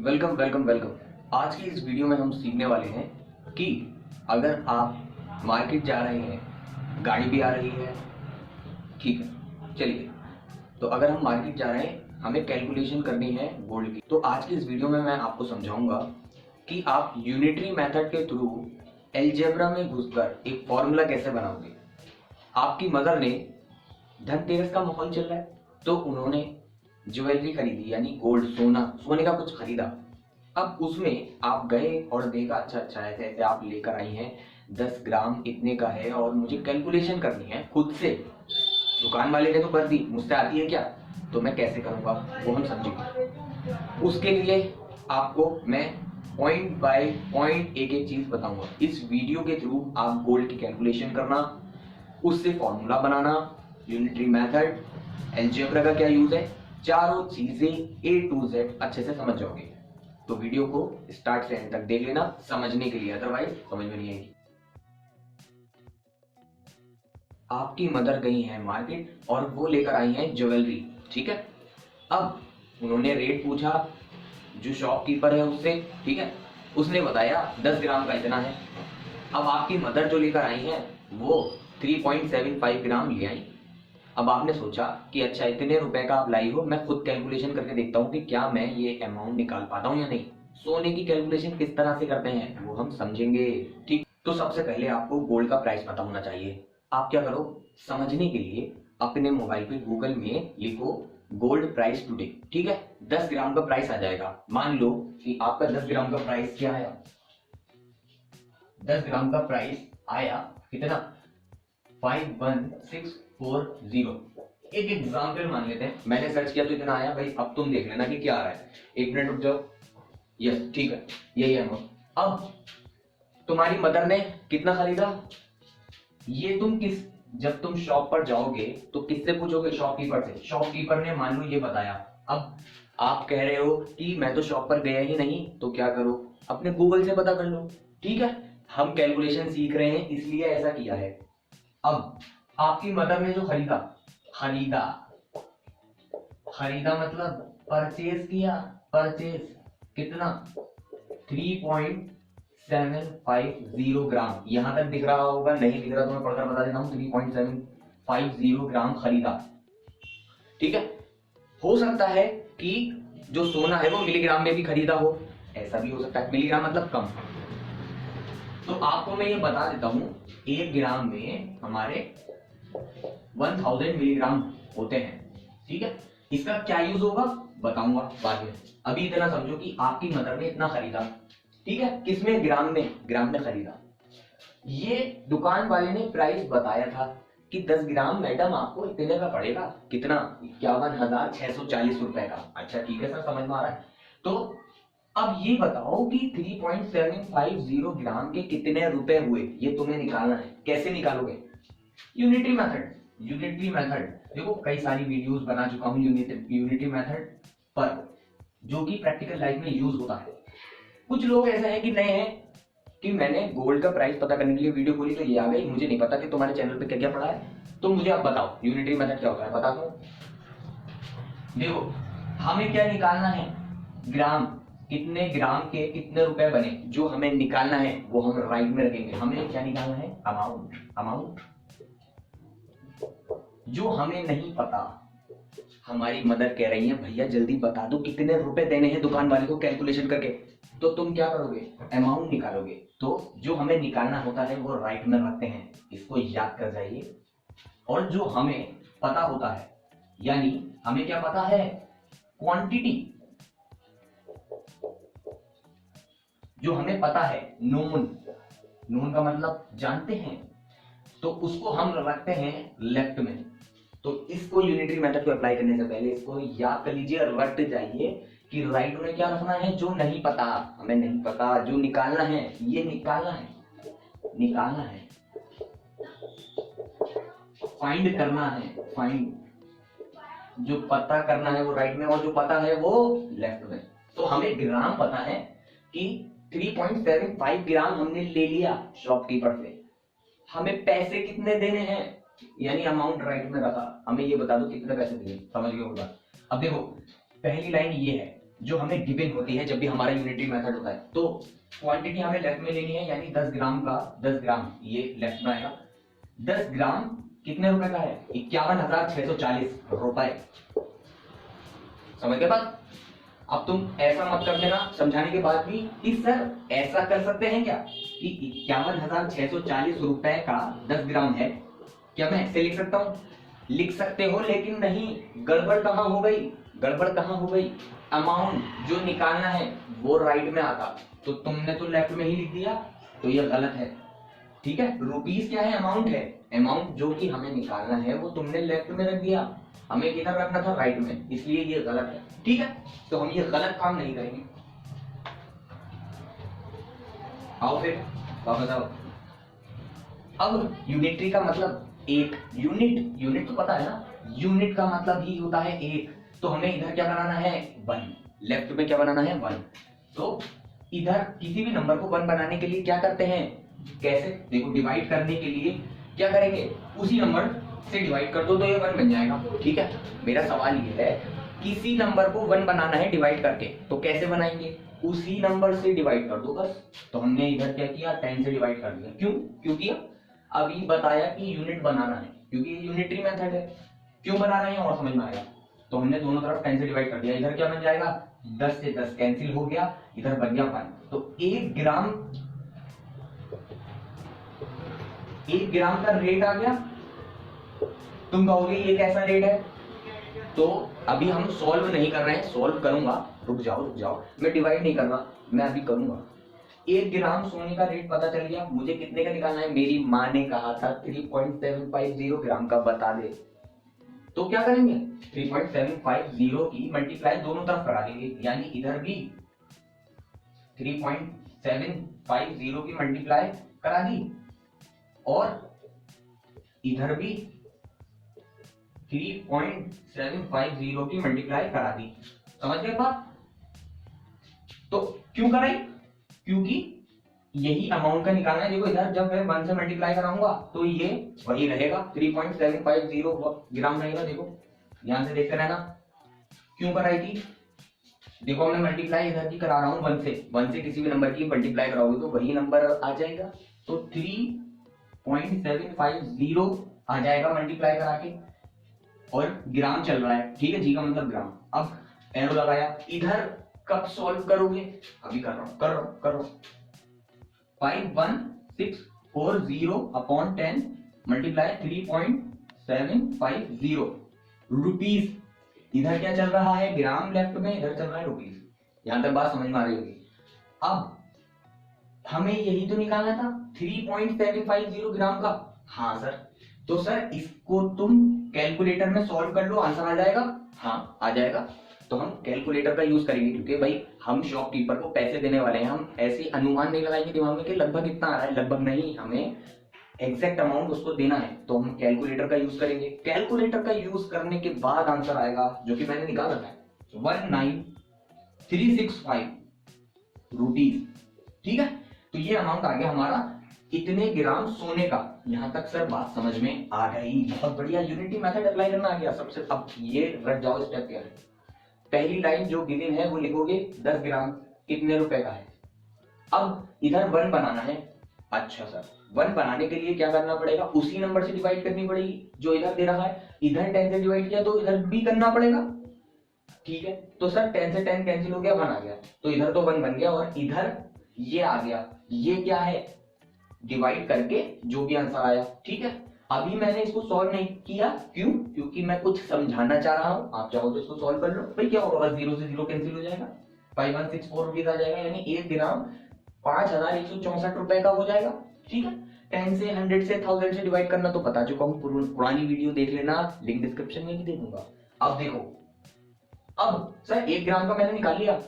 Welcome welcome welcome. आज की इस वीडियो में हम सीखने वाले हैं कि अगर आप मार्केट जा रहे हैं, गाड़ी भी आ रही है, ठीक है, चलिए। तो अगर हम मार्केट जा रहे हैं, हमें कैलकुलेशन करनी है गोल्ड की। तो आज की इस वीडियो में मैं आपको समझाऊंगा कि आप यूनिटरी मेथड के थ्रू अलजेब्रा में घुसकर एक फॉर्मूला कैसे बनाओगे। आपकी मदर ने धनतेरस का माहौल चल रहा है, तो उन्होंने ज्वेलरी खरीदी, यानी गोल्ड, सोने का कुछ खरीदा। अब उसमें आप गए और देखा, अच्छा अच्छा ऐसे ऐसे आप लेकर आई हैं, 10 ग्राम इतने का है और मुझे कैलकुलेशन करनी है खुद से। दुकान वाले ने तो कर दी, मुझसे आती है क्या, तो मैं कैसे करूंगा वो हम समझेंगे। उसके लिए आपको मैं पॉइंट बाय पॉइंट एक एक चीज बताऊंगा। इस वीडियो के थ्रू आप गोल्ड की कैलकुलेशन करना, उससे फॉर्मूला बनाना, यूनिटरी मेथड, अलजेब्रा का क्या यूज है, चारों चीजें A to Z अच्छे से समझ जाओगे। तो वीडियो को स्टार्ट से एंड तक देख लेना समझने के लिए, अदरवाइज समझ में नहीं आएगी। आपकी मदर गई हैं मार्केट और वो लेकर आई हैं ज्वेलरी, ठीक है। अब उन्होंने रेट पूछा जो शॉपकीपर है उससे, ठीक है। उसने बताया 10 ग्राम का इतना है। अब आपकी मदर जो लेकर आई हैं वो 3.75 ग्राम ले आई। अब आपने सोचा कि अच्छा इतने रुपए का आप लाई हो, मैं खुद कैलकुलेशन करके देखता हूँ कि क्या मैं ये अमाउंट निकाल पाता हूँ या नहीं। सोने की कैलकुलेशन किस तरह से करते हैं वो हम समझेंगे, ठीक। तो सबसे पहले आपको गोल्ड का प्राइस पता होना चाहिए। आप क्या करो, समझने के लिए अपने मोबाइल पे गूगल में लिखो गोल्ड प्राइस टुडे, ठीक है। 10 ग्राम का प्राइस आ जाएगा। मान लो कि आपका 10 ग्राम का प्राइस क्या आया, 10 ग्राम का प्राइस आया कितना, 51640। एक एग्जाम्पल मान लेते हैं, मैंने सर्च किया तो इतना आया। भाई अब तुम देख लेना कि क्या आ रहा है, एक मिनट रुक जाओ। यस, ठीक है, यही है अमाउंट। अब तुम्हारी मदर ने कितना खरीदा, ये तुम जब तुम शॉप पर जाओगे तो किससे पूछोगे, शॉपकीपर से। शॉपकीपर ने मान लो ये बताया। अब आप कह रहे हो कि मैं तो शॉप पर गया ही नहीं, तो क्या करो, अपने गूगल से पता कर लो, ठीक है। हम कैलकुलेशन सीख रहे हैं इसलिए ऐसा किया है। अब आपकी मदर ने जो खरीदा खरीदा खरीदा मतलब परचेज किया, परचेज कितना, 3.750 ग्राम। यहां तक दिख रहा होगा, नहीं दिख रहा तो मैं पढ़कर बता देता हूं। 3.750 ग्राम खरीदा, ठीक है। हो सकता है कि जो सोना है वो मिलीग्राम में भी खरीदा हो, ऐसा भी हो सकता है। मिलीग्राम मतलब कम। तो आपको मैं ये बता देता हूं, 1 ग्राम में हमारे 1000 मिलीग्राम होते हैं, ठीक है। इसका क्या यूज होगा बताऊंगा बाद में। अभी इतना समझो कि आपकी मदर ने इतना खरीदा, ठीक है। किसमें, ग्राम में खरीदा। ये दुकान वाले ने प्राइस बताया था कि 10 ग्राम मैडम आपको इतने का पड़ेगा, कितना, 51,640 रुपए का। अच्छा ठीक है सर, समझ में आ रहा है। तो अब ये बताओ कि 3.750 ग्राम के कितने रुपए हुए, ये तुम्हें निकालना है। कैसे निकालोगे, यूनिटरी मेथड। यूनिटरी मेथड देखो, कई सारी वीडियोस बना चुका हूं यूनिटरी मेथड पर, जो कि प्रैक्टिकल लाइफ में यूज होता है। कुछ लोग ऐसे हैं कि नए हैं कि मैंने गोल्ड का प्राइस पता करने के लिए वीडियो खोली तो ये आ गई, मुझे नहीं पता कि तुम्हारे चैनल पे क्या क्या पड़ा है। तो मुझे आप बताओ यूनिटरी मेथड क्या होता है, बता दो। देखो हमें क्या निकालना है, ग्राम, कितने ग्राम के कितने रुपए बने, जो हमें निकालना है वो हम राइट में रखेंगे। हमें क्या निकालना है, अमाउंट। अमाउंट जो हमें नहीं पता, हमारी मदर कह रही है भैया जल्दी बता दो कितने रुपए देने हैं दुकान वाले को कैलकुलेशन करके, तो तुम क्या करोगे, अमाउंट निकालोगे। तो जो हमें निकालना होता है वो राइट में रखते हैं, इसको याद कर जाइए। और जो हमें पता होता है, यानी हमें क्या पता है, क्वांटिटी, जो हमें पता है, नोन। नोन का मतलब जानते हैं, तो उसको हम रखते हैं लेफ्ट में। तो इसको यूनिटरी मेथड को अप्लाई करने से पहले इसको याद कर लीजिए, रट जाइए कि राइट में क्या रखना है, जो नहीं पता, हमें नहीं पता, जो निकालना है, ये निकालना है, निकालना है, फाइंड करना है, फाइंड। जो पता करना है वो राइट में, और जो पता है वो लेफ्ट में। तो हमें ग्राम पता है कि 3.75 ग्राम हमने ले लिया शॉपकीपर से। हमें पैसे कितने देने हैं, यानी अमाउंट राइट में रखा। हमें ये बता दो कितने पैसे देने, समझ गए होगा। अब देखो पहली लाइन ये है, जो हमें गिवन होती है जब भी हमारा यूनिटरी मेथड होता है। तो क्वांटिटी हमें लेफ्ट में लेनी है, यानी 10 ग्राम का 10 ग्राम ये लेफ्ट में आएगा। 10 ग्राम कितने रुपए का है? 51,640 रुपए। समझ गए बात? अब तुम ऐसा मत कर देना समझाने के बाद भी कि सर ऐसा कर सकते हैं क्या कि 51,640 रुपए का 10 ग्राम है, क्या मैं ऐसे लिख सकता हूं? लिख सकते हो, लेकिन नहीं। गड़बड़ कहां हो गई? गड़बड़ कहां हो गई? अमाउंट जो निकालना है वो राइट में आता, तो तुमने तो लेफ्ट में ही लिख दिया, तो ये गलत है। ठीक है, रुपीस क्या है? अमाउंट है। अमाउंट जो कि हमें निकालना है वो तुमने लेफ्ट में रख दिया, हमें किधर रखना था? राइट में, इसलिए ये गलत है। ठीक है, तो हम ये गलत काम नहीं करेंगे। आओ फिर वापस आओ। अब यूनिटरी का मतलब एक, यूनिट तो पता है ना, यूनिट का मतलब ही होता है एक। तो हमें इधर क्या बनाना है? 1। लेफ्ट में क्या बनाना है? 1। तो इधर किसी भी नंबर को 1 बनाने के लिए क्या करते हैं? कैसे? देखो, डिवाइड करने के लिए क्या करेंगे? उसी नंबर से डिवाइड कर दो तो ये 1 बन जाएगा। ठीक है, मेरा सवाल ये है, किसी नंबर को 1 बनाना है डिवाइड करके, तो कैसे बनाएंगे? उसी नंबर से डिवाइड कर दो बस। तो हमने इधर क्या किया? 10 से डिवाइड कर दिया। क्यों क्यों किया? अभी बताया कि यूनिट बनाना है, क्योंकि ये यूनिटरी मेथड है। क्यों बना रहे हैं और समझ में आएगा। तो हमने दोनों तरफ 10 से डिवाइड कर दिया। इधर क्या बन जाएगा? 10 से 10 कैंसिल हो गया, इधर बन गया 1। तो 1 ग्राम का रेट आ गया। तुम कहोगे ये कैसा रेट है? तो अभी हम सॉल्व नहीं कर रहे हैं, सॉल्व करूंगा, रुक जाओ, मैं डिवाइड नहीं कर रहा, मैं अभी करूंगा। 1 ग्राम सोने का रेट पता चल गया, मुझे कितने का निकालना है? मेरी माँ ने कहा था 3.750 ग्राम का बता दे। तो क्या करेंगे? 3.750 की मल्टीप्लाई दोनों तरफ करा देंगे, यानी इधर भी 3.750 की मल्टीप्लाई करा दी और इधर भी 3.750 की मल्टीप्लाई करा दी। समझ गए बात? तो क्यों कराई? क्योंकि यही अमाउंट का निकालना है। देखो, इधर जब मैं 1 से मल्टीप्लाई कराऊंगा तो ये वही रहेगा, 3.750 ग्राम रहेगा। देखो, ध्यान से देखते रहना। क्यों कराई थी? देखो, मैं मल्टीप्लाई इधर की करा रहा हूं 1 से किसी भी नंबर की मल्टीप्लाई कराओगे तो वही नंबर आ जाएगा। तो 3.750 आ जाएगा मल्टीप्लाई करा के, और ग्राम चल रहा है। ठीक है, जी का मतलब ग्राम। अब एरो लगाया, इधर कब सॉल्व करोगे? अभी कर रहा हूं। 51640 अपॉन 10 मल्टीप्लाई 3.750 रुपीस। इधर क्या चल रहा है? ग्राम लेफ्ट में, इधर चल रहा है रुपीस। यहां तक बात समझ में आ रही होगी। अब हमें यही तो निकालना था, 3.750 ग्राम का। हाँ सर, तो सर इसको तुम कैलकुलेटर में सॉल्व कर लो, आंसर आ जाएगा। हाँ आ जाएगा। तो हम कैलकुलेटर का यूज करेंगे, क्योंकि भाई हम शॉपकीपर को पैसे देने वाले हैं। हम ऐसे अनुमान नहीं लगाएंगे दिमाग में कि लगभग इतना आ रहा है, लगभग नहीं, हमें एग्जैक्ट अमाउंट उसको देना है। तो हम कैलकुलेटर का यूज करेंगे। कैलकुलेटर का यूज करने के बाद आंसर आएगा, जो कि मैंने निकाला था, 19365 रुपीज। ठीक है, तो ये अमाउंट आ गया हमारा इतने ग्राम सोने का। यहां तक सर बात समझ में आ गई? बहुत बढ़िया, यूनिटी मेथड अप्लाई करना आ गया सबसे। अब ये रट जाओ, स्टेप क्या है? पहली लाइन जो गिवन है वो लिखोगे 10 ग्राम कितने रुपए का है। अब इधर 1 बनाना है। अच्छा सर, 1 बनाने के लिए क्या करना पड़ेगा? उसी नंबर से डिवाइड करनी पड़ेगी जो इधर दे रहा है। इधर 10 से डिवाइड किया तो इधर भी करना पड़ेगा। ठीक है, तो सर 10 से 10 कैंसिल हो गया, 1 आ गया, तो इधर तो 1 बन गया और इधर ये आ गया। ये क्या है? डिवाइड करके जो भी आंसर आया। ठीक है, अभी मैंने इसको सॉल्व नहीं किया, क्यों? क्योंकि मैं कुछ समझाना चाह रहा हूं। आप चाहो तो इसको सॉल्व कर लो। भाई क्या होगा? 0 से 0 कैंसिल हो जाएगा, 5164 रुपीज आ जाएगा, यानी 1 ग्राम 5164 रुपए का हो जाएगा। ठीक है, 10 से 100 से 1000 से डिवाइड करना तो बता चुका हूं, पुरानी वीडियो देख लेना, लिंक डिस्क्रिप्शन में भी दे दूंगा। अब देखो, अब सर 1 ग्राम का मैंने निकाल लिया,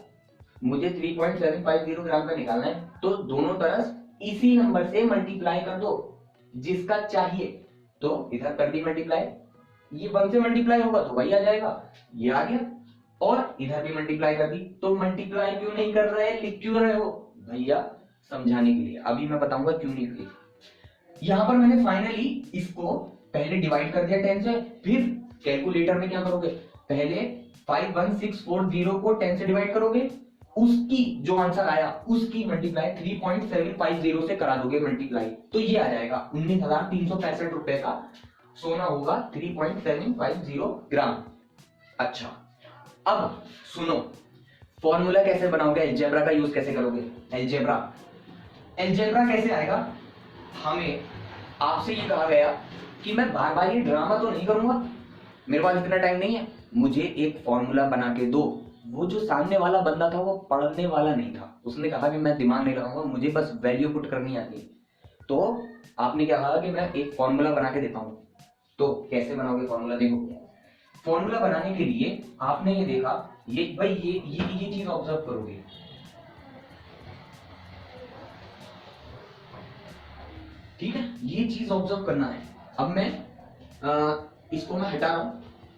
मुझे 3.750 ग्राम का निकालना है। तो दोनों तरफ इसी नंबर से मल्टीप्लाई कर दो जिसका चाहिए। तो इधर कर दी मल्टीप्लाई, ये 1 से मल्टीप्लाई होगा तो वही आ जाएगा, ये आ गया। और इधर भी मल्टीप्लाई कर दी। तो मल्टीप्लाई क्यों नहीं कर रहे, लिख क्यों रहे हो भैया? समझाने के लिए। अभी मैं बताऊंगा क्यों नहीं लिख। यहां पर मैंने फाइनली इसको पहले डिवाइड कर दिया 10 से, फिर कैलकुलेटर में क्या करोगे? पहले 51640 को 10 से डिवाइड करोगे, उसकी जो आंसर आया उसकी मल्टीप्लाई 3.750 से करा दोगे मल्टीप्लाई, तो ये आ जाएगा 19,365 रुपए का सोना होगा 3.750 ग्राम। अच्छा, अब सुनो, फॉर्मूला कैसे बनाओगे, अलजेब्रा का यूज कैसे करोगे। अलजेब्रा कैसे आएगा, हमें आपसे ये कहा गया कि मैं बार बार ये ड्रामा तो नहीं करूंगा, मेरे पास इतना टाइम नहीं है, मुझे एक फॉर्मूला बना के दो। वो जो सामने वाला बंदा था वो पढ़ने वाला नहीं था, उसने कहा कि मैं दिमाग नहीं लगाऊंगा, मुझे बस वैल्यू पुट करनी आती है। तो आपने क्या कहा कि मैं एक फॉर्मूला बना के देता हूं। तो कैसे बनाओगे फॉर्मूला, देखो फॉर्मूला बनाने के लिए आपने ये देखा, ये भाई ये चीज ऑब्जर्व करोगे, ठीक है, ये चीज ऑब्जर्व करना है। अब मैं इसको मैं हटा रहा हूं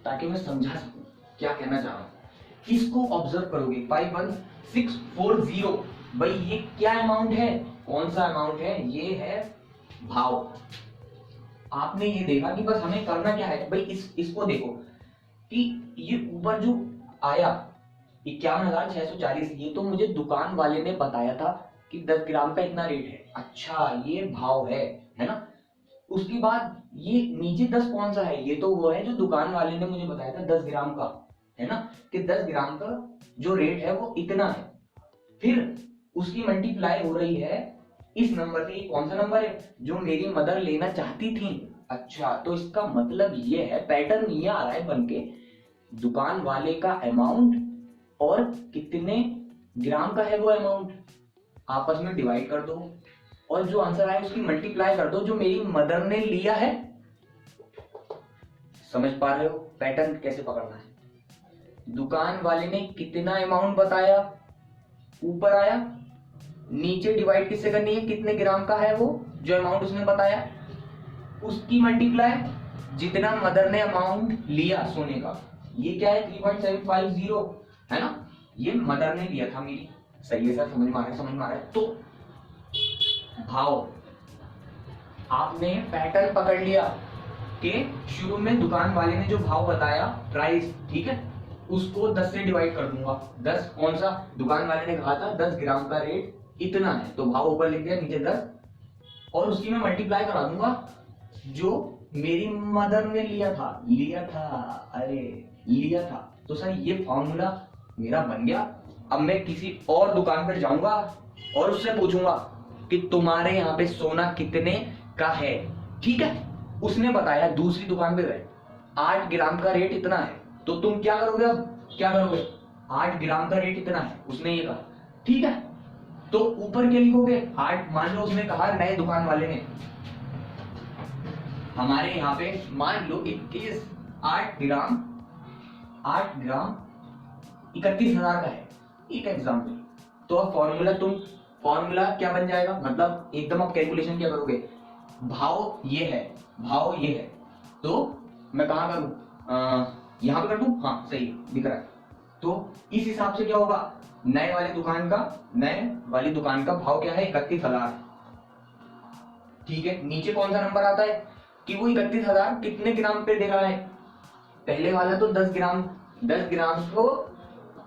ताकि मैं समझा सकूं क्या कहना चाह रहा हूं। इसको ऑब्जर्व करोगे 51640, भाई ये क्या अमाउंट है, कौन सा अमाउंट है, ये है भाव। आपने ये देखा कि बस हमें करना क्या है, भाई इसको देखो कि ये ऊपर जो आया 51,640, ये तो मुझे दुकान वाले ने बताया था कि 10 ग्राम का इतना रेट है। अच्छा, ये भाव है ना। उसके बाद ये नीचे 10 कौन सा है, ये तो वो है जो दुकान वाले ने मुझे बताया था 10 ग्राम का, है ना, कि 10 ग्राम का जो रेट है वो इतना है। फिर उसकी मल्टीप्लाई हो रही है इस नंबर से, कौन सा नंबर है जो मेरी मदर लेना चाहती थी। अच्छा, तो इसका मतलब ये है, पैटर्न ये आ रहा है बनके, दुकान वाले का अमाउंट और कितने ग्राम का है वो अमाउंट आपस में डिवाइड कर दो, और जो आंसर आए उसकी मल्टीप्लाई कर दो जो मेरी मदर ने लिया है। समझ पा रहे हो पैटर्न कैसे पकड़ना है। दुकान वाले ने कितना अमाउंट बताया, ऊपर आया, नीचे डिवाइड किससे करनी है, कितने ग्राम का है वो जो अमाउंट उसने बताया, उसकी मल्टीप्लाई जितना मदर ने अमाउंट लिया सोने का, ये क्या है 3.750 है ना, ये मदर ने लिया था मेरी। सही है सर, समझ में आ रहा है। तो भाव, आपने पैटर्न पकड़ लिया कि शुरू में दुकान वाले ने जो भाव बताया प्राइस, ठीक है, उसको 10 से डिवाइड कर दूंगा। 10 कौन सा, दुकान वाले ने कहा था 10 ग्राम का रेट इतना है, तो भाव ऊपर लिख दिया, नीचे 10, और उसकी मैं मल्टीप्लाई करा दूंगा जो मेरी मदर ने लिया था। तो सर ये फॉर्मूला मेरा बन गया। अब मैं किसी और दुकान पर जाऊंगा और उससे पूछूंगा कि तुम्हारे यहाँ पे सोना कितने का है, ठीक है, उसने बताया, दूसरी दुकान पे गए, 8 ग्राम का रेट इतना है, तो तुम क्या करोगे, अब क्या करोगे, 8 ग्राम का रेट इतना है उसने ये कहा, ठीक है, तो ऊपर क्या लिखोगे 8। मान लो उसने कहा, नए दुकान वाले ने हमारे यहाँ पे मान लो 8 ग्राम 31,000 का है, एक एग्जाम्पल। तो अब फॉर्मूला क्या बन जाएगा, मतलब एकदम आप कैलकुलेशन क्या करोगे, भाव ये है, तो मैं कहां करूं, यहां पे कर दूं, हाँ सही दिख रहा है। तो इस हिसाब से क्या होगा, नए वाली दुकान का भाव क्या है 31,000, ठीक है। नीचे कौन सा नंबर आता है कि वो 31,000 कितने ग्राम पे दे रहा है, पहले वाला तो 10 ग्राम को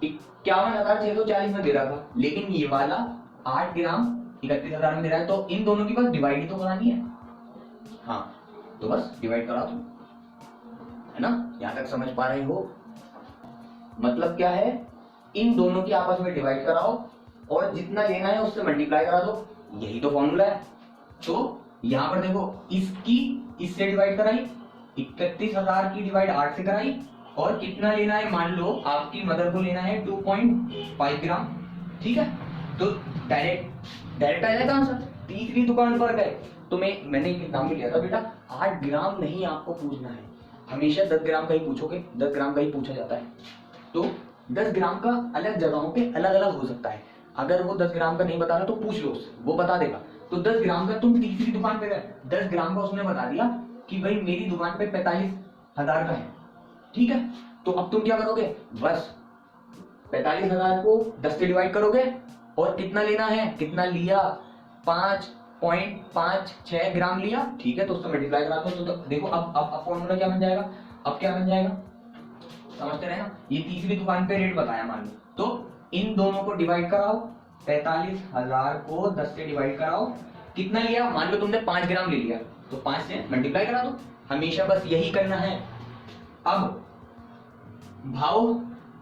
51,640 में दे रहा था, लेकिन ये वाला 8 ग्राम 31,000 में दे रहा है, तो इन दोनों की बस डिवाइड ही तो करानी है, हाँ, तो बस डिवाइड करा दो, है ना। यहां तक समझ पा रहे हो, मतलब क्या है, इन दोनों की आपस में डिवाइड कराओ और जितना लेना है उससे मल्टीप्लाई करा दो, यही तो फॉर्मूला है। तो यहां पर देखो, इससे डिवाइड कराई, 31,000 की डिवाइड 8 से कराई, और कितना लेना है, मान लो आपकी मदर को लेना है 2.5 ग्राम, ठीक है, तो डायरेक्ट आ जाएगा आंसर। तीसरी दुकान पर गए तो मैंने एक एग्जाम्पल लिया था, बेटा 8 ग्राम नहीं आपको पूछना है, हमेशा 10 ग्राम का ही पूछोगे, 10 ग्राम का ही पूछा जाता है। तो 10 ग्राम का अलग जगहों पे अलग अलग हो सकता है, अगर वो 10 ग्राम का नहीं बता रहा तो पूछ लो उससे, वो बता देगा। तो 10 ग्राम का तुम तीसरी दुकान पे गए, 10 ग्राम का उसने बता दिया कि भाई मेरी दुकान पे 45,000 का है, ठीक है, तो अब तुम क्या करोगे, बस 45,000 को 10 से डिवाइड करोगे और कितना लेना है, कितना लिया, 5.56 ग्राम लिया, ठीक है, तो उससे मल्टीप्लाई करा दो। तो देखो अब फॉर्मूला क्या बन जाएगा, अब क्या बन जाएगा, समझते रहे ना। ये तीसरी दुकान पे रेट बताया मान लो, तो इन दोनों को डिवाइड कराओ, 45,000 को 10 से डिवाइड कराओ, कितना लिया, मान लो तुमने 5 ग्राम ले लिया, तो 5 से मल्टीप्लाई करा दो, हमेशा बस यही करना है। अब भाव,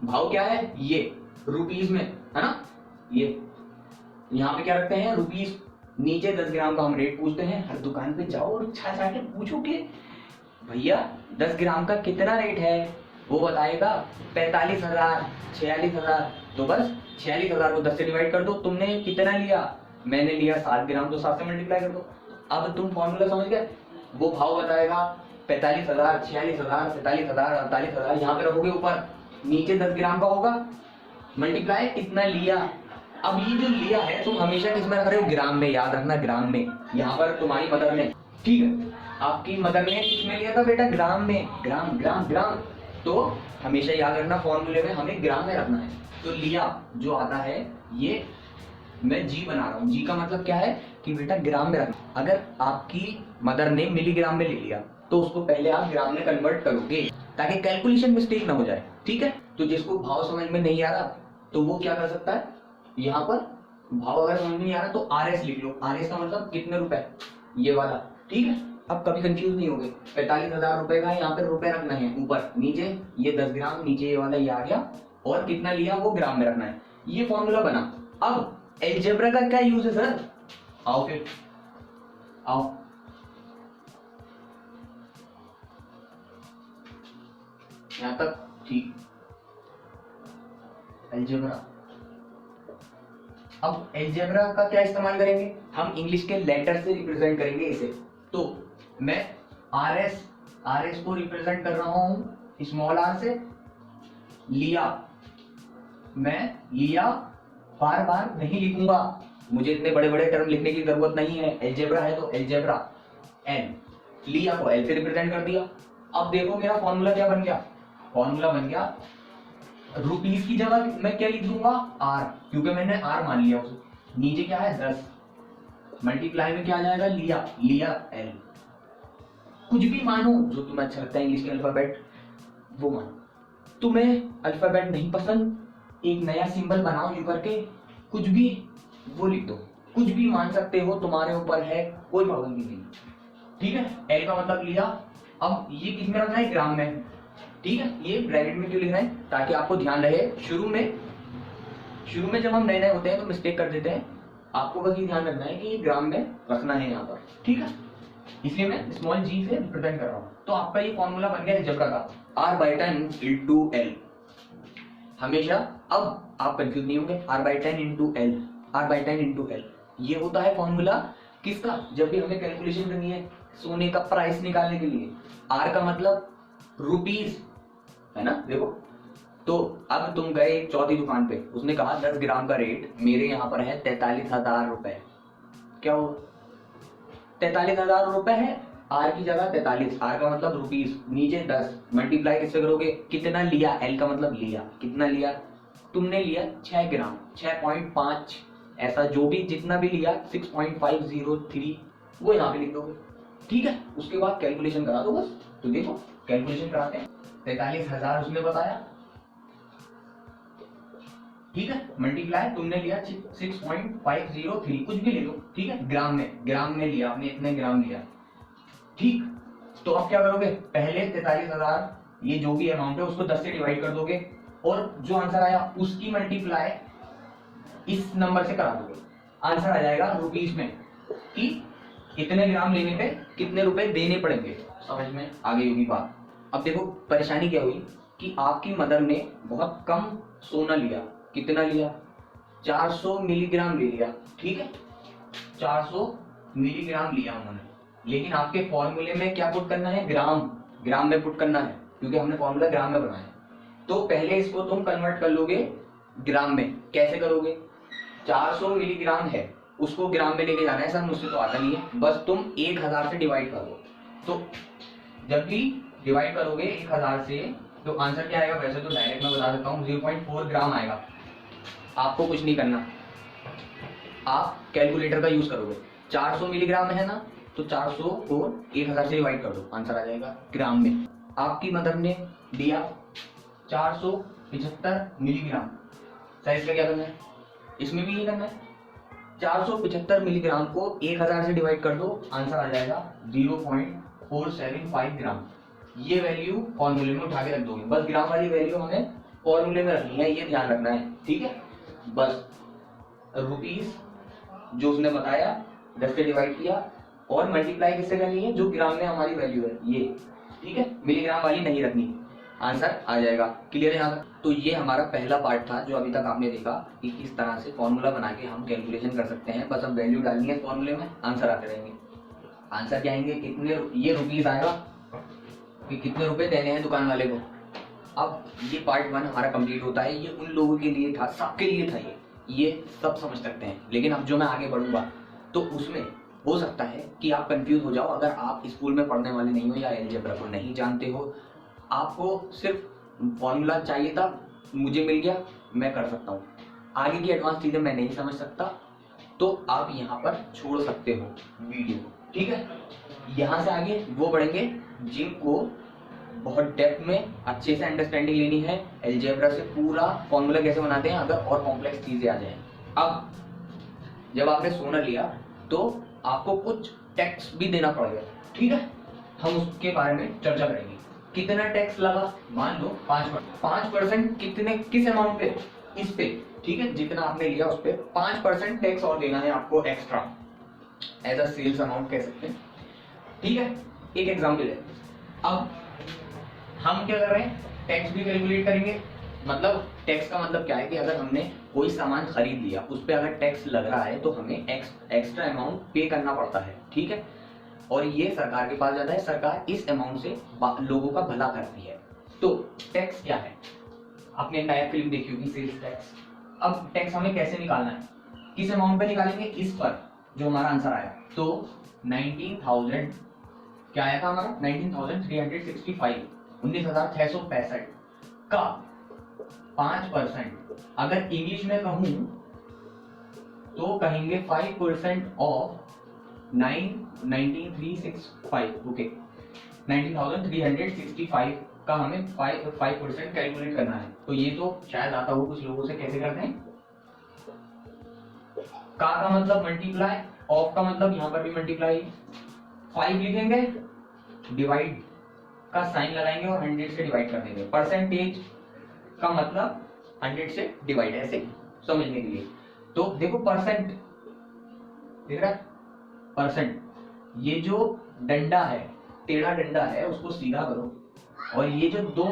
भाव क्या है, ये रुपीस में है ना, ये यहाँ पे क्या रखते हैं, रुपीस, नीचे 10 ग्राम का हम रेट पूछते हैं। हर दुकान पे जाओ और छा छा के पूछो कि भैया 10 ग्राम का कितना रेट है, वो बताएगा 45,000, 46,000, तो बस 46,000 को 10 से डिवाइड कर दो। तुमने कितना लिया, मैंने लिया 7 ग्राम, तो 7 से मल्टीप्लाई कर दो। अब तुम फॉर्मूला समझ गए, वो भाव बताएगा 45,000, 46,000, 47,000, 48,000, यहाँ पे रखोगे ऊपर, नीचे 10 ग्राम का होगा, मल्टीप्लाई कितना लिया। अब ये जो लिया है तुम हमेशा किस में रख रहे हो, ग्राम में, याद रखना ग्राम में। यहाँ पर तुम्हारी मदर ने, ठीक है, आपकी मदर ने किस में लिया था बेटा, ग्राम में, ग्राम ग्राम ग्राम, तो हमेशा याद रखना फॉर्मूले में हमें ग्राम में रखना है। तो लिया जो आता है ये मैं जी बना रहा हूँ, जी का मतलब क्या है कि बेटा ग्राम में रखना। अगर आपकी मदर ने मिलीग्राम में ले लिया तो उसको पहले आप ग्राम में कन्वर्ट करोगे ताकि कैलकुलेशन मिस्टेक ना हो जाए, ठीक है। तो जिसको भाव समझ में नहीं आ रहा तो वो क्या कर सकता है, यहाँ पर भाव अगर समझ में नहीं आ रहा तो RS लिख लो, RS का मतलब कितने रुपए, ये वाला, ठीक है। अब कभी कंफ्यूज नहीं होगे, 45,000 रुपए का यहाँ पे रुपए रखना है ऊपर, नीचे ये 10 ग्राम, नीचे ये वाला ये आ गया, और कितना लिया वो ग्राम में रखना है। ये फॉर्मूला बना। अब अलजेब्रा का क्या यूज है सर, आओ फिर आओ, यहां तक ठीक। अलजेब्रा, अब अलजेब्रा का क्या इस्तेमाल करेंगे, हम इंग्लिश के लेटर से रिप्रेजेंट करेंगे इसे। तो मैं RS को रिप्रेजेंट कर रहा हूं स्मॉल r से, लिया, मैं लिया बार बार नहीं लिखूंगा, मुझे इतने बड़े बड़े टर्म लिखने की जरूरत नहीं है। अलजेब्रा है तो अलजेब्रा, N, लिया को L से रिप्रेजेंट कर दिया। अब देखो मेरा फॉर्मूला क्या बन गया, फॉर्मूला बन गया रुपीस की जगह मैं क्या लिख दूंगा, R, क्योंकि मैंने R मान लिया उसे, नीचे क्या है 10, मल्टीप्लाई में क्या आ जाएगा, लिया, लिया L, कुछ भी मानो जो तुम्हें अच्छा लगता है इंग्लिश के अल्फाबेट वो मानो। तुम्हें अल्फाबेट नहीं पसंद, एक नया सिंबल बनाओ यू करके, कुछ भी वो लिख दो, कुछ भी मान सकते हो, तुम्हारे ऊपर है, कोई पाबंदी नहीं, ठीक है। L का मतलब लिया। अब ये किस में रखना है, ग्राम में, ठीक है। ये ब्रैकेट में क्यों लिखना है, ताकि आपको ध्यान रहे, शुरू में जब हम नए नए होते हैं तो मिस्टेक कर देते हैं, आपको बस ये ध्यान रखना है कि ये ग्राम में रखना है यहाँ पर, ठीक है। इसलिए मैं स्मॉल g से रिप्रेजेंट कर रहा हूँ। तो आपका ये फॉर्मूला बन गया अलजेब्रा का, R/10 into L, हमेशा। अब आप कंफ्यूज नहीं होंगे, R/10 into L, R/10 into L, ये होता है फॉर्मूला किसका, जब भी हमें कैलकुलेशन करनी है सोने का प्राइस निकालने के लिए। R का मतलब रुपीस है ना, देखो। तो अब तुम गए चौथी दुकान पे, उसने कहा 10 ग्राम का रेट मेरे यहाँ पर है 43,000 रुपए, क्या हो 43,000 रुपए है, R की जगह 43, R का मतलब रुपीस, नीचे 10, मल्टीप्लाई किससे करोगे, कितना लिया, L का मतलब लिया, कितना लिया, तुमने लिया 6 ग्राम, 6.5, ऐसा जो भी जितना भी लिया 6.503 वो यहाँ पे लिख दोगे, ठीक है। उसके बाद कैलकुलेशन करा दो बस। तो देखो कैलकुलेशन कराते हैं, 43,000 उसने बताया, ठीक है, मल्टीप्लाई तुमने लिया 6.503, कुछ भी ले लो, ठीक है, ग्राम में लिया आपने, इतने ग्राम लिया, ठीक। तो अब क्या करोगे, पहले 43,000 ये जो भी अमाउंट है उसको 10 से डिवाइड कर दोगे, और जो आंसर आया उसकी मल्टीप्लाई इस नंबर से करा दोगे, आंसर आ जाएगा रुपीस में कि इतने ग्राम लेने पे कितने रुपए देने पड़ेंगे। समझ में आ गई होगी बात। अब देखो परेशानी क्या हुई कि आपकी मदर ने बहुत कम सोना लिया, कितना लिया, 400 मिलीग्राम ले लिया, ठीक है, 400 मिलीग्राम लिया उन्होंने, लेकिन आपके फॉर्मूले में क्या पुट करना है, ग्राम में पुट करना है, क्योंकि हमने फॉर्मूला ग्राम में बनाया है। तो पहले इसको तुम कन्वर्ट कर लोगे ग्राम में, कैसे करोगे, 400 मिलीग्राम है उसको ग्राम में लेके जाना है, सर मुझसे तो आता नहीं है, बस तुम 1000 से डिवाइड करो। तो जब भी डिवाइड करोगे 1000 से तो आंसर क्या आएगा, वैसे तो डायरेक्ट मैं बता देता हूँ 0.4 ग्राम आएगा। आपको कुछ नहीं करना, आप कैलकुलेटर का यूज करोगे, 400 मिलीग्राम है ना, तो 400 को 1000 से डिवाइड कर दो, आंसर आ जाएगा ग्राम में। आपकी मदर ने दिया 475 मिलीग्राम। साइज का क्या करना है, इसमें भी ये करना है। 475 मिलीग्राम को 1000 से डिवाइड कर दो, आंसर आ जाएगा 0.475 ग्राम। ये वैल्यू फॉर्मूले में उठा के रख दोगे, बस ग्राम वाली वैल्यू हमें फॉर्मूले में रखनी है, ये ध्यान रखना है, ठीक है। बस रुपीस जो उसने बताया 10 से डिवाइड किया और मल्टीप्लाई किससे करनी है, जो ग्राम में हमारी वैल्यू है ये, ठीक है, मिलीग्राम वाली नहीं रखनी, आंसर आ जाएगा। क्लियर है यहाँ तक? तो ये हमारा पहला पार्ट था जो अभी तक आपने देखा कि किस तरह से फॉर्मूला बना के हम कैलकुलेशन कर सकते हैं। बस अब वैल्यू डालनी है फॉर्मूले में, आंसर आते रहेंगे। आंसर क्या आएंगे, कितने, ये रुपीस आएगा कि कितने रुपए देने हैं दुकान वाले को। अब ये पार्ट 1 हमारा कंप्लीट होता है। ये उन लोगों के लिए था, सबके लिए था, ये सब समझ सकते हैं। लेकिन अब जो मैं आगे बढ़ूंगा तो उसमें हो सकता है कि आप कंफ्यूज हो जाओ, अगर आप स्कूल में पढ़ने वाले नहीं हो या अलजेब्रा को नहीं जानते हो, आपको सिर्फ फॉर्मूला चाहिए था, मुझे मिल गया, मैं कर सकता हूँ, आगे की एडवांस चीजें मैं नहीं समझ सकता, तो आप यहाँ पर छोड़ सकते हो वीडियो, ठीक है। यहाँ से आगे वो बढ़ेंगे जिनको बहुत डेप्थ में अच्छे से अंडरस्टैंडिंग लेनी है अलजेब्रा से, पूरा फॉर्मूला कैसे बनाते हैं अगर और कॉम्प्लेक्स चीजें आ जाए। अब जब आपने सोना लिया तो आपको कुछ टैक्स भी देना पड़ेगा, ठीक है, हम उसके बारे में चर्चा करेंगे। कितना टैक्स लगा, मान लो 5%, कितने, किस अमाउंट पे, इस पे, ठीक है, जितना आपने लिया उस पे 5% टैक्स और देना है आपको extra, as a sales amount कह सकते हैं, ठीक है। एक एग्जाम्पल है, अब हम क्या कर रहे हैं, टैक्स भी कैलकुलेट करेंगे। मतलब टैक्स का मतलब क्या है कि अगर हमने कोई सामान खरीद लिया उस पर अगर टैक्स लग रहा है तो हमें एक्स्ट्रा अमाउंट पे करना पड़ता है, ठीक है, और ये सरकार के पास जाता है, सरकार इस अमाउंट से लोगों का भला करती है। तो टैक्स क्या है, आपने नया फिल्म देखी होगी सेल्स टैक्स। अब टैक्स हमें कैसे निकालना है, किस अमाउंट पे निकालेंगे, इस पर जो हमारा आंसर आया, तो 19,000 क्या आया था हमारा, 19,365, 19,665 का 5%, अगर इंग्लिश में कहूं तो कहेंगे 5% ऑफ 19,365, ओके, 19,365 का हमें 5% कैलकुलेट करना है। तो ये तो शायद आता हो कुछ लोगों से, कैसे करते हैं, का मतलब मल्टीप्लाई, ऑफ का मतलब यहां पर भी मल्टीप्लाई, 5 लिखेंगे, डिवाइड का साइन लगाएंगे और 100 से डिवाइड कर देंगे, परसेंटेज का मतलब 100 से डिवाइड, ऐसे समझने के लिए। तो देखो परसेंट दिख रहा है, परसेंट, ये जो डंडा है, टेढ़ा डंडा है, उसको सीधा करो और ये जो 2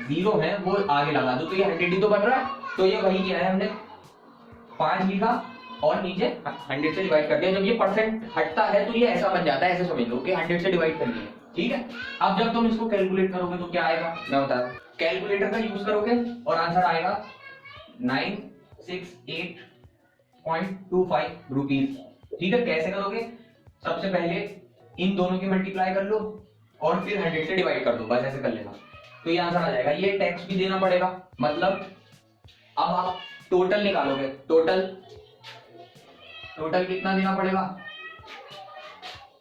जीरो है वो आगे लगा दो, तो ये 100 ही तो बन रहा है। तो ये वही किया है हमने, 5 लिखा और नीचे 100 से डिवाइड कर दिया। जब ये परसेंट हटता है तो ये ऐसा बन जाता है, ऐसे समझ लो कि 100 से डिवाइड कर दिया, ठीक है। अब जब तुम इसको कैलकुलेट करोगे तो क्या आएगा, मैं बता दूं, कैलकुलेटर का यूज करोगे और आंसर आएगा 968.25 रुपीज, ठीक है। कैसे करोगे, सबसे पहले इन दोनों की मल्टीप्लाई कर लो और फिर 100 से डिवाइड कर दो, बस ऐसे कर लेना, तो ये आंसर आ जाएगा। ये टैक्स भी देना पड़ेगा, मतलब अब आप टोटल निकालोगे, टोटल कितना देना पड़ेगा,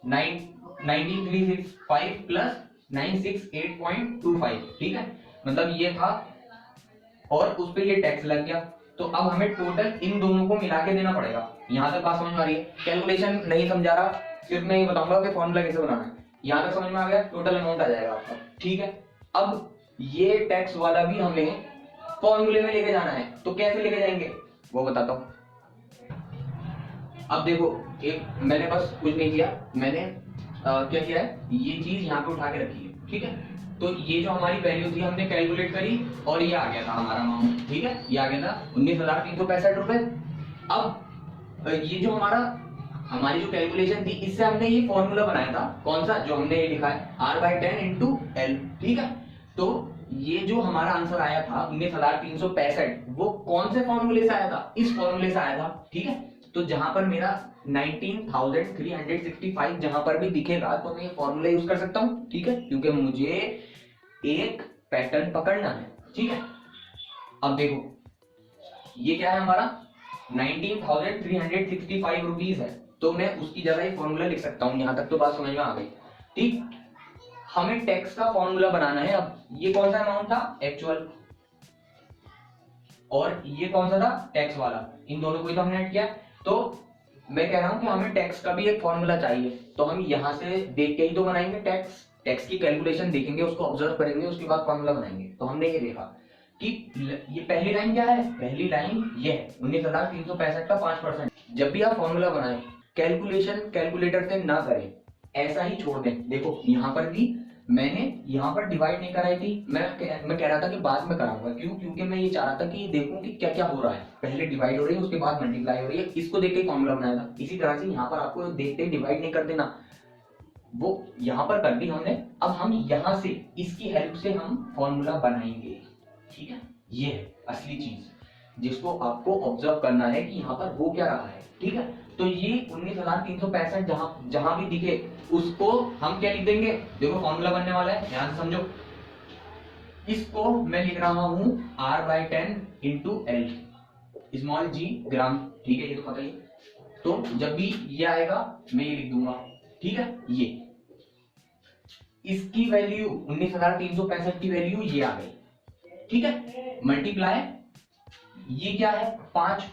19,365 प्लस 968.25, ठीक है, मतलब ये था और उस पे ये टैक्स लग गया। तो अब हमें टोटल इन दोनों को मिला के देना पड़ेगा। यहां तक बात समझ में आ रही है, कैलकुलेशन नहीं समझा रहा, सिर्फ मैं ये बताऊंगा कि फॉर्मूला कैसे बनाना है। यहां तक समझ में आ गया, टोटल अमाउंट आ जाएगा आपका, ठीक है। अब ये टैक्स वाला भी हमें फॉर्मूले में लेके जाना है, तो कैसे लेके जाएंगे वो बताता हूं। अब देखो, एक मैंने बस कुछ नहीं किया, मैंने क्या किया है, ये चीज यहाँ पे उठा के रखी है, ठीक है। तो ये जो हमारी वैल्यू थी हमने कैलकुलेट करी और ये आ गया था हमारा अमाउंट, ठीक है, ये आ गया था 19,365 रुपए। अब ये जो हमारी जो कैलकुलेशन थी, इससे हमने ये फॉर्मूला बनाया था, कौन सा, जो हमने ये लिखा है R/10 × L, ठीक है। तो ये जो हमारा आंसर आया था 19,365, वो कौन से फॉर्मूले से आया था, इस फॉर्मूले से आया था, ठीक है। तो जहां पर मेरा 19,365 जहां पर भी दिखेगा तो मैं ये फॉर्मूला यूज कर सकता हूं, ठीक है, क्योंकि मुझे एक पैटर्न पकड़ना है, ठीक है। अब देखो ये क्या है हमारा 19,365 रुपीज है, तो मैं उसकी जगह ये फॉर्मूला लिख सकता हूं। यहां तक तो बात समझ में आ गई, ठीक। हमें टैक्स का फॉर्मूला बनाना है। अब ये कौन सा अमाउंट था, एक्चुअल, और ये कौन सा था, टैक्स वाला, इन दोनों को ही तो हमने ऐड किया। तो मैं कह रहा हूं कि हमें टैक्स का भी एक फॉर्मूला चाहिए, तो हम यहां से देख के ही तो बनाएंगे टैक्स। टैक्स की कैलकुलेशन देखेंगे, उसको ऑब्जर्व करेंगे, उसके बाद फॉर्मूला बनाएंगे। तो हमने ये देखा कि ये पहली लाइन क्या है, पहली लाइन ये है 19,365 का 5%। जब भी आप फॉर्मूला बनाएं, कैलकुलेशन कैलकुलेटर से ना करें, ऐसा ही छोड़ दें। देखो यहां पर भी मैंने यहाँ पर डिवाइड नहीं कराई थी, मैं कह रहा था कि बाद में कराऊंगा। क्यों? क्योंकि मैं ये चाह रहा था कि देखूं कि क्या क्या हो रहा है। पहले डिवाइड हो रही है, उसके बाद मल्टीप्लाई हो रही है, इसको देख के फॉर्मूला बनाया था। इसी तरह से यहाँ पर आपको देखते ही डिवाइड नहीं कर देना, वो यहाँ पर कर दी हमने। अब हम यहाँ से इसकी हेल्प से हम फॉर्मूला बनाएंगे, ठीक है। ये है असली चीज जिसको आपको ऑब्जर्व करना है कि यहाँ पर हो क्या रहा है, ठीक है। तो ये 19,365 जहां भी दिखे उसको हम क्या लिख देंगे, देखो फॉर्मूला बनने वाला है, ध्यान से समझो। इसको मैं लिख रहा हूं R/10 इंटू एल, स्मॉल जी ग्राम, ठीक है, ये तो पता ही। तो जब भी ये आएगा मैं ये लिख दूंगा, ठीक है। ये इसकी वैल्यू 19,365 की वैल्यू ये आ गई, ठीक है। मल्टीप्लाई ये क्या है, 5,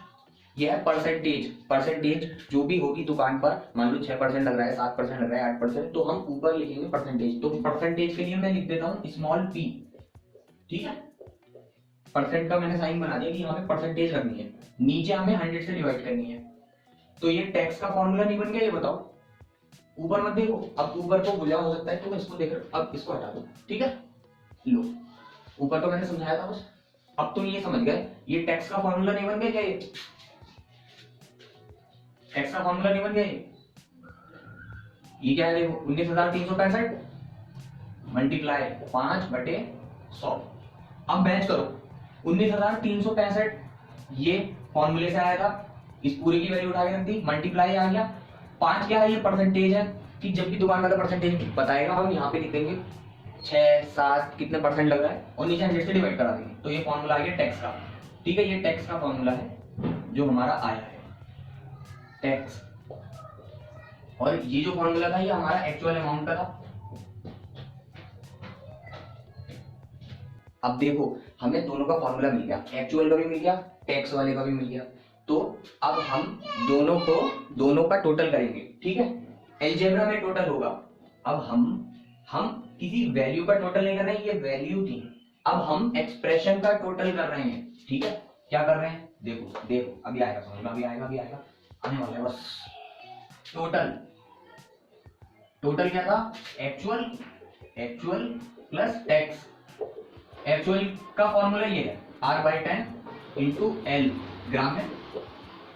ये है परसेंटेज। परसेंटेज जो भी होगी दुकान पर, मान लो 6% लग रहा है, 7% लग रहा है, 8%, तो हम ऊपर लिखेंगे परसेंटेज। तो परसेंटेज के लिए मैं लिख देता हूं स्मॉल p, ठीक है। परसेंट का मैंने साइन बना दिया कि यहाँ पे परसेंटेज करनी है, नीचे हमें 100 से डिवाइड करनी है। तो ये टैक्स का फॉर्मूला नहीं बन गया, ये बताओ। ऊपर मत देखो, अब ऊपर को भूला हो सकता है, तो मैं इसको देख रहा, अब इसको हटा दो, ठीक है। लो, ऊपर तो मैंने समझाया था बस, अब तो ये समझ गए ये टैक्स का फॉर्मूला नहीं बन गया क्या, ये टैक्स का फॉर्मूला नहीं बन गया। ये क्या है, देखो 19,365 मल्टीप्लाई 5/100। अब मैच करो, 19,365 ये फॉर्मूले से आया था, इस पूरे की वैल्यू उठा के रख दी, मल्टीप्लाई आ गया 5, क्या है, ये परसेंटेज है कि जब भी दुकान वाला परसेंटेज बताएगा हम यहाँ पे लिखेंगे 6, 7 कितने परसेंट लग रहा है, और नीचे 100 से डिवाइड करा देंगे। तो ये फॉर्मूला आ गया टैक्स का, ठीक है। ये टैक्स का फॉर्मूला है जो हमारा आया है, टैक्स। और ये जो फॉर्मूला था ये हमारा एक्चुअल अमाउंट का था। अब देखो हमें दोनों का फॉर्मूला मिल गया, एक्चुअल का भी मिल गया, टैक्स वाले का भी मिल गया। तो अब हम दोनों का टोटल करेंगे, ठीक है। अलजेब्रा में टोटल होगा। अब हम किसी वैल्यू का टोटल नहीं कर रहे हैं, ये वैल्यू थी। अब हम एक्सप्रेशन का टोटल कर रहे हैं, ठीक है। क्या कर रहे हैं, देखो देखो अभी आएगा समझ में, अभी आएगा आने वाला है बस। टोटल क्या था, एक्चुअल प्लस टैक्स। एक्चुअल का फॉर्मूला ये है R/10 इंटू एल, ग्राम है,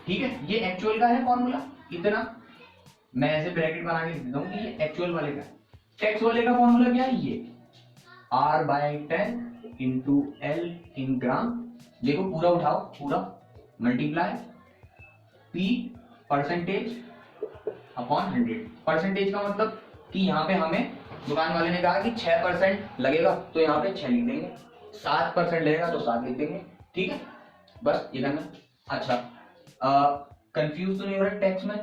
ठीक है। ये एक्चुअल का है फॉर्मूला, इतना मैं ऐसे ब्रैकेट बना के लिख देता हूं कि ये एक्चुअल वाले का है। टैक्स वाले का फॉर्मूला क्या है, ये R/10 इंटू एल इन ग्राम। देखो पूरा उठाओ, पूरा multiply P percentage upon 100। Percentage का मतलब कि यहाँ पे हमें दुकान वाले ने कहा कि 6% लगेगा, तो यहाँ पे 6 लिख देंगे, 7% लगेगा तो 7 लिख देंगे, ठीक है। बस ये करना। अच्छा, कंफ्यूज तो नहीं हो रहा टैक्स में?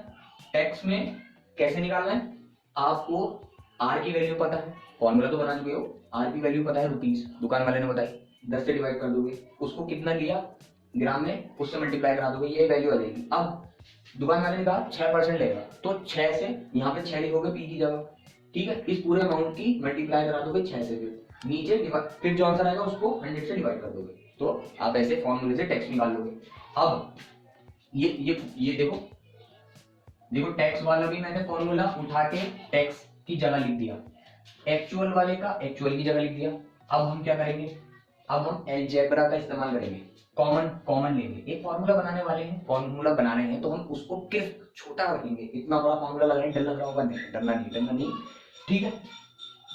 टैक्स में कैसे निकालना है, आपको आर की वैल्यू पता है, फॉर्मूला तो बना चुके हो, आर की वैल्यू पता है रुपीस, दुकान वाले ने बताई, 10 से डिवाइड कर दोगे, उसको कितना लिया ग्राम में, उससे मल्टीप्लाई करा दोगे, ये वैल्यू आ जाएगी। अब दुकान वाले ने कहा 6% लेगा, तो 6 से यहाँ पे 6 लिखोगे पी की जगह, ठीक है। इस पूरे अमाउंट की मल्टीप्लाई करा दोगे 6 से, फिर नीचे फिर जो आंसर आएगा उसको 100 से डिवाइड कर दोगे, तो आप ऐसे फॉर्मूले से टैक्स निकाल लोगे। अब ये देखो टैक्स वाला भी मैंने फॉर्मूला उठा के टैक्स की जगह लिख दिया, एक्चुअल वाले का एक्चुअल की जगह लिख दिया। अब हम क्या करेंगे, अब हम अलजेब्रा का इस्तेमाल करेंगे, कॉमन लेंगे। एक फॉर्मूला बनाने वाले हैं, फॉर्मूला बना रहे हैं, तो हम उसको किस छोटा रखेंगे, इतना बड़ा फॉर्मूला लगाने डर लग रहा होगा, नहीं डरना नहीं, ठीक है।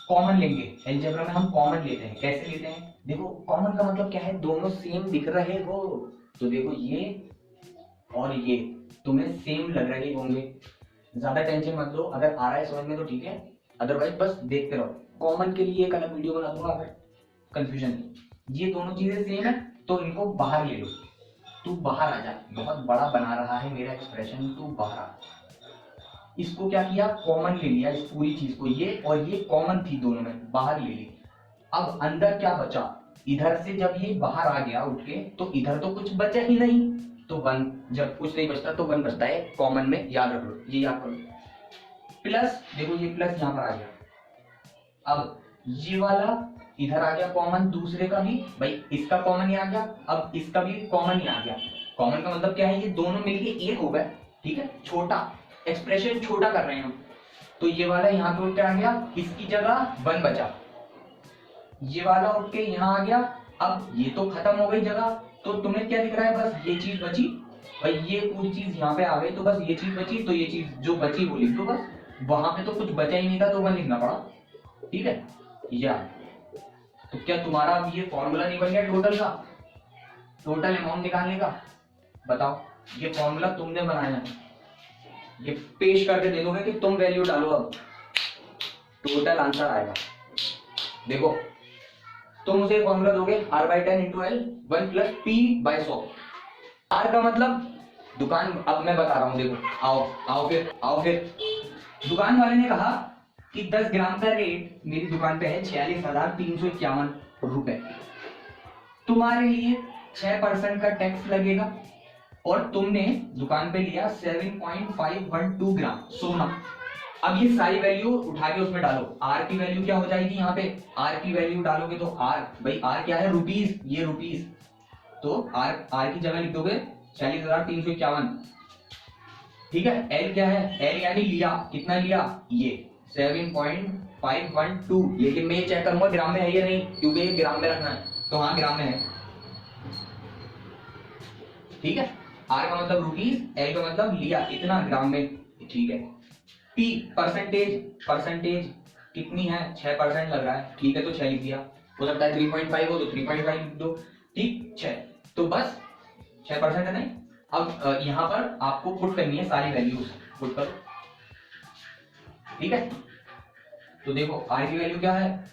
कॉमन लेंगे, अलजेब्रा में हम कॉमन लेते हैं। कैसे लेते हैं, देखो कॉमन का मतलब क्या है, दोनों सेम दिख रहे हो, तो देखो ये और ये तुम्हें सेम लग रहे होंगे, ज्यादा टेंशन मत लो, अगर आ रहा है समझ में तो ठीक है, अदरवाइज बस देखते रहो। कॉमन के लिए एक अलग वीडियो बना दूंगा अगर कंफ्यूजन नहीं। ये दोनों चीजें सेम है, तो इनको बाहर ले लो, तू बाहर आ जा, बहुत बड़ा बना रहा है मेरा एक्सप्रेशन, तू बाहर आ, इसको क्या किया, कॉमन ले लिया इस पूरी चीज को, ये और ये कॉमन थी दोनों में, बाहर ले ली। अब अंदर क्या बचा, इधर से जब ये बाहर आ गया उठ के तो इधर तो कुछ बचा ही नहीं, तो 1, जब कुछ नहीं बचता तो 1 बचता है कॉमन में, याद रख लो, ये याद करो। प्लस देखो ये प्लस यहां पर आ गया, अब ये वाला इधर आ गया कॉमन, दूसरे का भी, भाई इसका कॉमन ही आ गया, अब इसका भी कॉमन ही आ गया। कॉमन का मतलब क्या है, ये दोनों मिलके एक हो गए, ठीक है, छोटा एक्सप्रेशन छोटा कर रहे हैं हम, तो ये वाला यहाँ पे उठ के आ गया, इसकी जगह 1 बचा, ये वाला उठ के यहाँ आ गया, अब ये तो खत्म हो गई जगह, तो तुम्हें क्या दिख रहा है, बस ये चीज बची, भाई ये पूरी चीज यहाँ पे आ गई, तो बस ये चीज बची, तो ये चीज जो बची वो लिख दो बस, वहां पे तो कुछ बचा ही नहीं था तो 1 लिखना पड़ा, ठीक है। या तो क्या तुम्हारा अब ये फॉर्मूला नहीं बन गया टोटल का, टोटल अमाउंट निकालने का, बताओ, ये फॉर्मूला तुमने बनाया है, ये पेश करके दे दोगे कि तुम वैल्यू डालो, अब टोटल आंसर आएगा। देखो तुम उसे फॉर्मूला दोगे R/10 × L 1 + P/100, R का मतलब दुकान, अब मैं बता रहा हूं, देखो आओ फिर दुकान वाले ने कहा कि 10 ग्राम का रेट मेरी दुकान पे है 46,351 रुपए, तुम्हारे लिए 6% का टैक्स लगेगा और तुमने दुकान पे लिया 7.512 ग्राम सोना। अब ये सारी वैल्यू उठा के उसमें डालो, R की वैल्यू क्या हो जाएगी, यहाँ पे R की वैल्यू डालोगे तो R, भाई R क्या है, रुपीस, ये रुपीस, तो R की जगह लिख दोगे 46,351, ठीक है। L क्या है, L यानी लिया, कितना लिया, ये 7.512, लेकिन मैं ये चेक करूंगा ग्राम में है या नहीं, क्योंकि ये ग्राम में रखना है, तो हाँ ग्राम में है, ठीक है। R का मतलब रुपीस, L का मतलब लिया, इतना ग्राम में, ठीक है। P परसेंटेज कितनी है, 6% लग रहा है, ठीक है, तो 6 लिख दिया, हो सकता है 3.5 हो तो 3.5 लिख दो, ठीक, 6, तो बस 6% है नहीं। अब यहाँ पर आपको पुट करनी है सारी वैल्यूज, पुट करो, ठीक है। तो देखो R की वैल्यू क्या है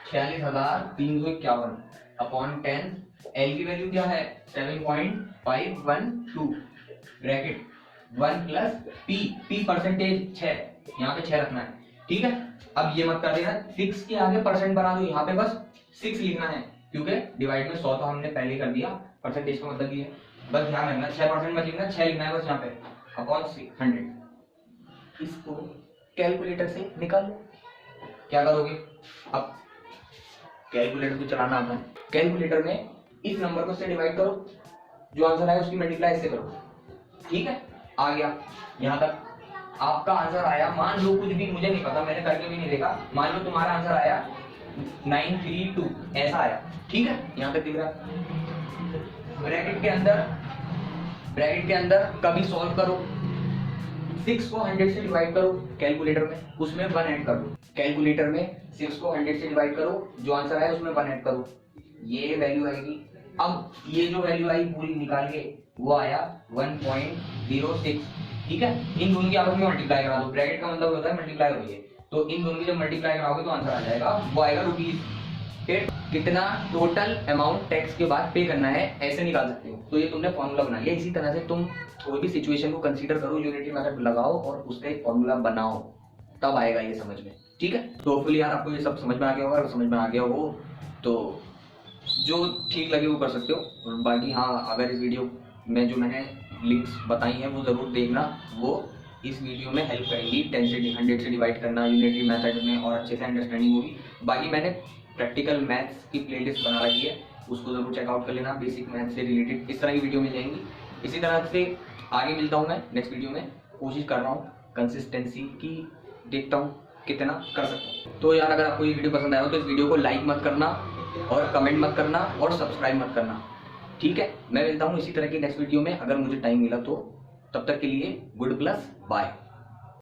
46,351 अपॉन 10, L की वैल्यू क्या है 7.512 ब्रैकेट 1 + P परसेंटेज 6, यहाँ पे 6 रखना है, ठीक है। अब ये मत कर देना 6 के आगे परसेंट बना दो, यहाँ पे बस 6 लिखना है, क्योंकि डिवाइड में 100 तो हमने पहले कर दिया, परसेंटेज का मतलब ये है, बस ध्यान रखना 6% मत लिखना, 6 लिखना है बस यहाँ पे, अपॉन 100। इसको कैलकुलेटर से निकाल लो, क्या करोगे, अब कैलकुलेटर तो चलाना आता है, कैलकुलेटर में इस नंबर को से डिवाइड करो, जो आंसर आए उसकी मल्टीप्लाई इससे करो, ठीक है। आ गया यहाँ तक आपका आंसर आया, मान लो कुछ भी, मुझे नहीं पता, मैंने करके भी नहीं देखा, मान लो तुम्हारा आंसर आया 932, ऐसा आया, ठीक है, यहाँ तक दिख रहा है। ब्रैकेट के अंदर कभी सॉल्व करो, 6 को 100 से डिवाइड करो कैलकुलेटर में, उसमें 1 ऐड कर दो, कैलकुलेटर में 6 को 100 से डिवाइड करो, जो आंसर आया उसमें 1 ऐड करो, ये वैल्यू आएगी। अब ये जो वैल्यू आई पूरी निकाल के वो आया 1.06, ठीक है। इन दोनों की आपस में मल्टीप्लाई करा दो, ब्रैकेट का मतलब होता है मल्टीप्लाई हो रही है, तो इन दोनों की जब मल्टीप्लाई कराओगे तो आंसर आ जाएगा, वो आएगा रुपीस। फिर कितना टोटल अमाउंट टैक्स के बाद पे करना है ऐसे निकाल सकते हो, तो ये तुमने फॉर्मूला बना लिया। इसी तरह से तुम कोई भी सिचुएशन को कंसीडर करो, यूनिटी मेथड लगाओ और उसका एक फॉर्मूला बनाओ, तब आएगा ये समझ में, ठीक है। तो होपफुली यार आपको ये सब समझ में आ गया होगा, अगर समझ में आ गया हो तो जो ठीक लगे वो कर सकते हो, और बाकी हाँ अगर इस वीडियो में जो मैंने लिंक्स बताई हैं वो ज़रूर देखना, वो इस वीडियो में हेल्प करेंगी 10 से 100 से डिवाइड करना यूनिटरी मेथड में, और अच्छे से अंडरस्टैंडिंग होगी। बाकी मैंने प्रैक्टिकल मैथ्स की प्लेलिस्ट बना रखी है, उसको ज़रूर चेकआउट कर लेना, बेसिक मैथ से रिलेटेड इस तरह की वीडियो मिल जाएंगी। इसी तरह से आगे मिलता हूँ मैं नेक्स्ट वीडियो में, कोशिश कर रहा हूँ कंसिस्टेंसी की, देखता हूँ कितना कर सकता हूँ। तो यार अगर आपको ये वीडियो पसंद आया हो तो इस वीडियो को लाइक मत करना और कमेंट मत करना और सब्सक्राइब मत करना, ठीक है। मैं मिलता हूँ इसी तरह की नेक्स्ट वीडियो में अगर मुझे टाइम मिला तो, तब तक के लिए गुड प्लस बाय।